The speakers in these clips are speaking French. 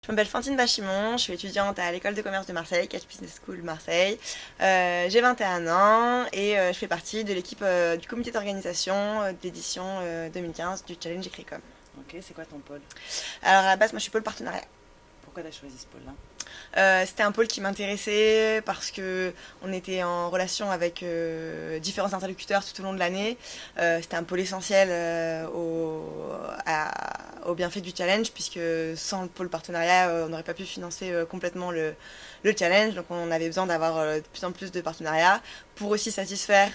Je m'appelle Fantine Bachimon, je suis étudiante à l'école de commerce de Marseille, Catch Business School Marseille. J'ai 21 ans et je fais partie de l'équipe du comité d'organisation d'édition 2015 du Challenge Écricom. Ok, c'est quoi ton pôle? Alors à la base, moi je suis pôle partenariat. Pourquoi tu as choisi ce pôle-là? C'était un pôle qui m'intéressait parce que on était en relation avec différents interlocuteurs tout au long de l'année. C'était un pôle essentiel au bienfait du challenge, puisque sans le pôle partenariat, on n'aurait pas pu financer complètement le challenge. Donc on avait besoin d'avoir de plus en plus de partenariats pour aussi satisfaire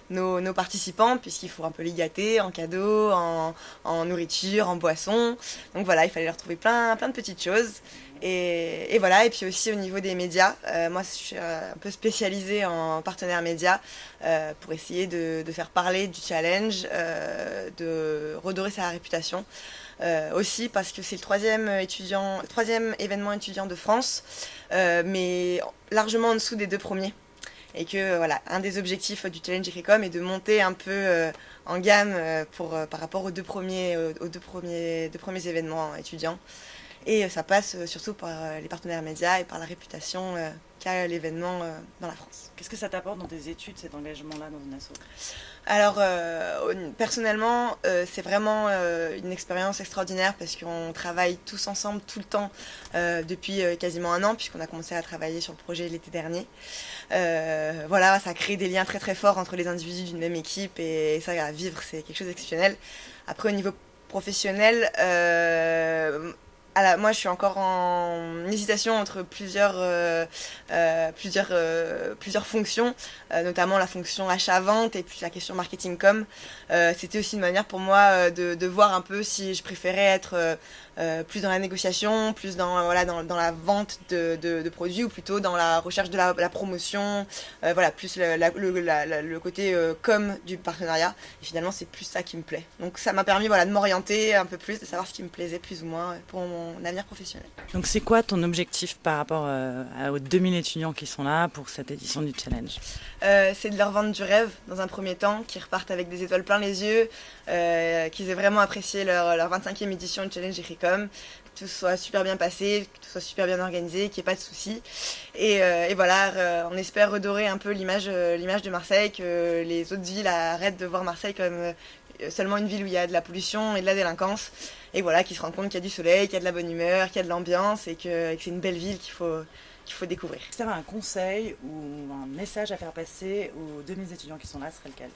nos participants, puisqu'il faut un peu les gâter en cadeaux, en nourriture, en boissons. Donc voilà, il fallait leur trouver plein de petites choses. Et voilà, et puis aussi au niveau des médias, moi je suis un peu spécialisée en partenaire média pour essayer de faire parler du challenge, de redorer sa réputation. Aussi parce que c'est le troisième événement étudiant de France, mais largement en dessous des deux premiers. Et que voilà, un des objectifs du Challenge Écricom est de monter un peu en gamme par rapport aux deux premiers événements étudiants. Et ça passe surtout par les partenaires médias et par la réputation qu'a l'événement dans la France. Qu'est-ce que ça t'apporte dans tes études, cet engagement-là dans une asso? Alors personnellement, c'est vraiment une expérience extraordinaire parce qu'on travaille tous ensemble tout le temps depuis quasiment un an, puisqu'on a commencé à travailler sur le projet l'été dernier. Voilà, ça crée des liens très très forts entre les individus d'une même équipe, et ça, à vivre, c'est quelque chose d'exceptionnel. Après, au niveau professionnel, moi, je suis encore en hésitation entre plusieurs fonctions, notamment la fonction achat-vente et puis la question marketing-com. C'était aussi une manière pour moi de voir un peu si je préférais être plus dans la négociation, plus dans la vente de produits, ou plutôt dans la recherche de la promotion, voilà, plus le côté com du partenariat. Et finalement, c'est plus ça qui me plaît. Donc ça m'a permis, voilà, de m'orienter un peu plus, de savoir ce qui me plaisait plus ou moins pour mon avenir professionnel. Donc c'est quoi ton objectif par rapport aux 2000 étudiants qui sont là pour cette édition du challenge? C'est de leur vendre du rêve dans un premier temps, qu'ils repartent avec des étoiles plein les yeux, qu'ils aient vraiment apprécié leur 25e édition du Challenge Écricom, que tout soit super bien passé, que tout soit super bien organisé, qu'il n'y ait pas de soucis. Et voilà, on espère redorer un peu l'image de Marseille, que les autres villes arrêtent de voir Marseille comme seulement une ville où il y a de la pollution et de la délinquance. Et voilà, qu'ils se rendent compte qu'il y a du soleil, qu'il y a de la bonne humeur, qu'il y a de l'ambiance, et que c'est une belle ville qu'il faut découvrir. Si tu avais un conseil ou un message à faire passer aux 2000 étudiants qui sont là, ce serait lequel?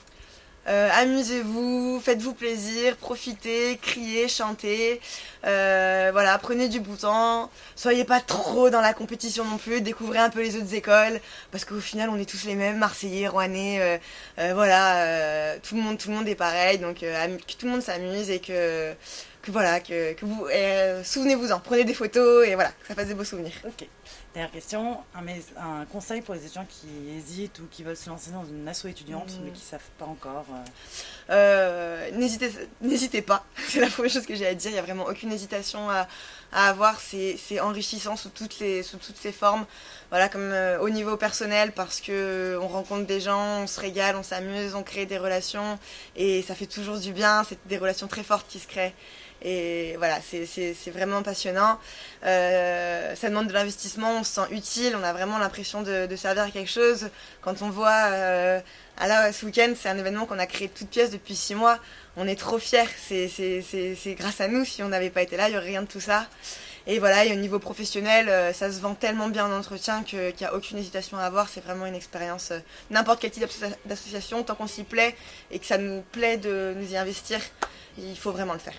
Amusez-vous, faites-vous plaisir, profitez, criez, chantez, voilà, prenez du beau temps, soyez pas trop dans la compétition non plus, découvrez un peu les autres écoles, parce qu'au final on est tous les mêmes, Marseillais, Rouennais, voilà, tout le monde est pareil, donc que tout le monde s'amuse, et que voilà, que vous, souvenez-vous-en, prenez des photos, et voilà, que ça fasse des beaux souvenirs. Ok. Dernière question, un conseil pour les étudiants qui hésitent ou qui veulent se lancer dans une asso étudiante mais qui ne savent pas encore. N'hésitez pas, c'est la première chose que j'ai à dire, il n'y a vraiment aucune hésitation à avoir, c'est enrichissant sous toutes ses formes, voilà, comme au niveau personnel, parce que on rencontre des gens, on se régale, on s'amuse, on crée des relations, et ça fait toujours du bien, c'est des relations très fortes qui se créent. Et voilà, c'est vraiment passionnant. Ça demande de l'investissement, on se sent utile, on a vraiment l'impression de servir à quelque chose. Quand on voit, là, ce week-end, c'est un événement qu'on a créé de toutes pièces depuis 6 mois. On est trop fiers, c'est grâce à nous. Si on n'avait pas été là, il n'y aurait rien de tout ça. Et voilà, et au niveau professionnel, ça se vend tellement bien en entretien qu'il n'y a aucune hésitation à avoir. C'est vraiment une expérience, n'importe quel type d'association, tant qu'on s'y plaît et que ça nous plaît de nous y investir, il faut vraiment le faire.